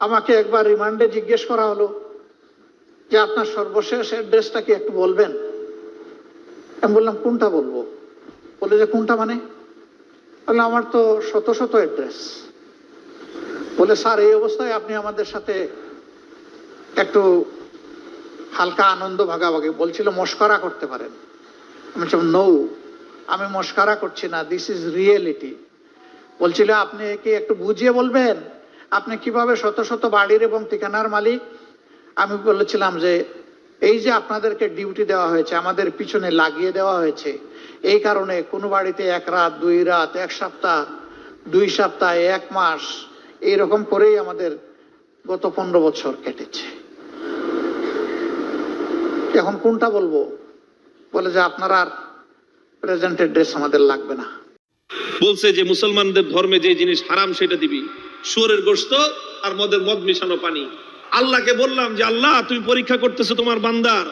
আমাকে একবার রিমান্ডে জিজ্ঞেস করা হলো যে আপনার সর্বশেষ অ্যাড্রেসটা কি একটু বলবেন। আমি বললাম কোনটা বলবো? বলে যে কোনটা মানে? বললাম আমার তো শত শত অ্যাড্রেস। বলে স্যার এই অবস্থায় আপনি আমাদের সাথে একটু হালকা আনন্দ ভাগাভাগি, বলছিল মস্করা করতে পারেন। আমি বলছিলাম নো, আমি মস্করা করছি না, দিস ইজ রিয়েলিটি। বলছিল আপনি কি একটু বুঝিয়ে বলবেন আপনি কিভাবে শত শত বাড়ির এবং ঠিকানার মালিক? আমি বলেছিলাম যে এই যে আপনাদেরকে ডিউটি দেওয়া হয়েছে, আমাদের পিছনে লাগিয়ে দেওয়া হয়েছে, এই কারণে কোনো বাড়িতে 1 রাত 2 রাত 1 সপ্তাহ 2 সপ্তাহ 1 মাস এইরকম করেই আমাদের গত 15 বছর কেটেছে। এখন কোনটা বলবো? বলে যে আপনার আর প্রেজেন্ট অ্যাড্রেস আমাদের লাগবে না। বলছে যে মুসলমানদের ধর্মে যে জিনিস হারাম সেটা দিবি, শুয়োরের গোশত আর মদ মিশানো পানি। আল্লাহকে বললাম যে আল্লাহ তুমি পরীক্ষা করতেছো তোমার বান্দার,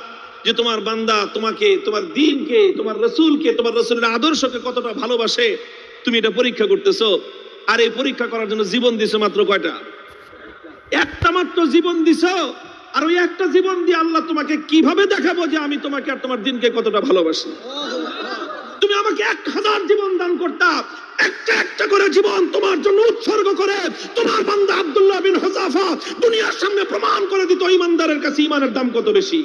যে তোমার বান্দা তোমাকে, তোমার দ্বীনকে, তোমার রাসূলকে, তোমার রাসূলের আদর্শকে কতটা ভালোবাসে, তুমি এটা পরীক্ষা করতেছো। আর এই পরীক্ষা করার জন্য জীবন দিছো মাত্র কয়টা? একটা মাত্র জীবন দিছো। আর ওই একটা জীবন দিয়ে আল্লাহ তোমাকে কিভাবে দেখাবো যে আমি তোমাকে আর তোমার দ্বীনকে কতটা ভালোবাসি? তুমি আমাকে 1000 জীবন দান করতাম, একটা একটা করে জীবন তোমার জন্য উৎসর্গ করে তোমার বান্দা আব্দুল্লাহ বিন হুযাফা দুনিয়ার সামনে প্রমাণ করে দিত ইমানদারের কাছে ইমানের দাম কত বেশি।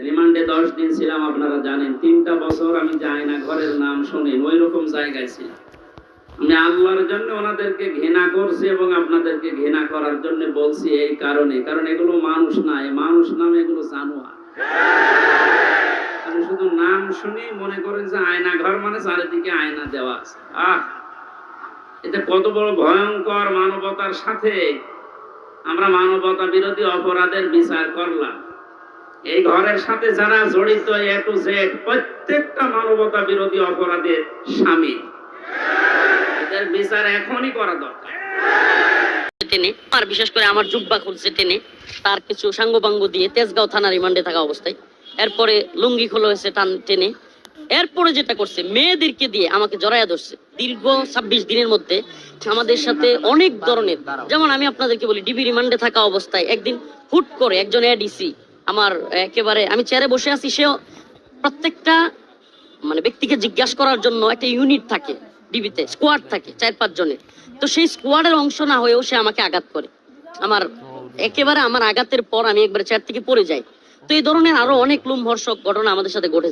রিমান্ডে 10 দিন ছিলাম, আপনারা জানেন। 3টা বছর আমি যাই না ঘরের নাম শুনেন, ওই রকম জায়গায় ছিলাম। আমি আল্লাহর জন্য ওনাদেরকে ঘৃণা করছি এবং আপনাদেরকে ঘৃণা করার জন্য বলছি এই কারণে, কারণ এগুলো মানুষ না, মানুষ নামে এগুলো জানোয়ার। আমি শুধু নাম শুনি মনে করেন যে আয়না ঘর মানে চারিদিকে আয়না দেওয়া আছে। এটা কত বড় ভয়ঙ্কর! মানবতার সাথে আমরা মানবতা বিরোধী অপরাধের বিচার করলাম। এই ঘরের সাথে যারা জড়িত A to Z প্রত্যেকটা মানবতা বিরোধী অপরাধের শামিল। এদের বিচার এখনই করা দরকার। টেনে আর বিশেষ করে আমার জুব্বা খুলছে টেনে, তার কিছু সাঙ্গপাঙ্গ দিয়ে তেজগাঁও থানা রিমান্ডে থাকা অবস্থায়, এরপরে লুঙ্গি খোলা হয়েছে টেনে। এরপরে যেটা করছে মেয়েদেরকে দিয়ে আমাকে জড়াইয়া ধরছে। দীর্ঘ 26 দিনের মধ্যে আমাদের সাথে অনেক ধরনের, যেমন আমি আপনাদেরকে বলি, ডিবি রিমান্ডে থাকা অবস্থায় একদিন হুট করে একজন এডিসি আমার একেবারে, আমি চেয়ারে বসে আছি, সেও প্রত্যেকটা মানে ব্যক্তিকে জিজ্ঞাসা করার জন্য একটা ইউনিট থাকে ডিবিতে, স্কোয়াড থাকে 4-5 জনের। তো সেই স্কোয়াডের অংশ না হয়েও সে আমাকে আঘাত করে। আমার একেবারে আমার আঘাতের পর আমি একবার চেয়ার থেকে পড়ে যাই। তো এই ধরনের আরো অনেক লোমহর্ষক ঘটনা আমাদের সাথে ঘটেছে।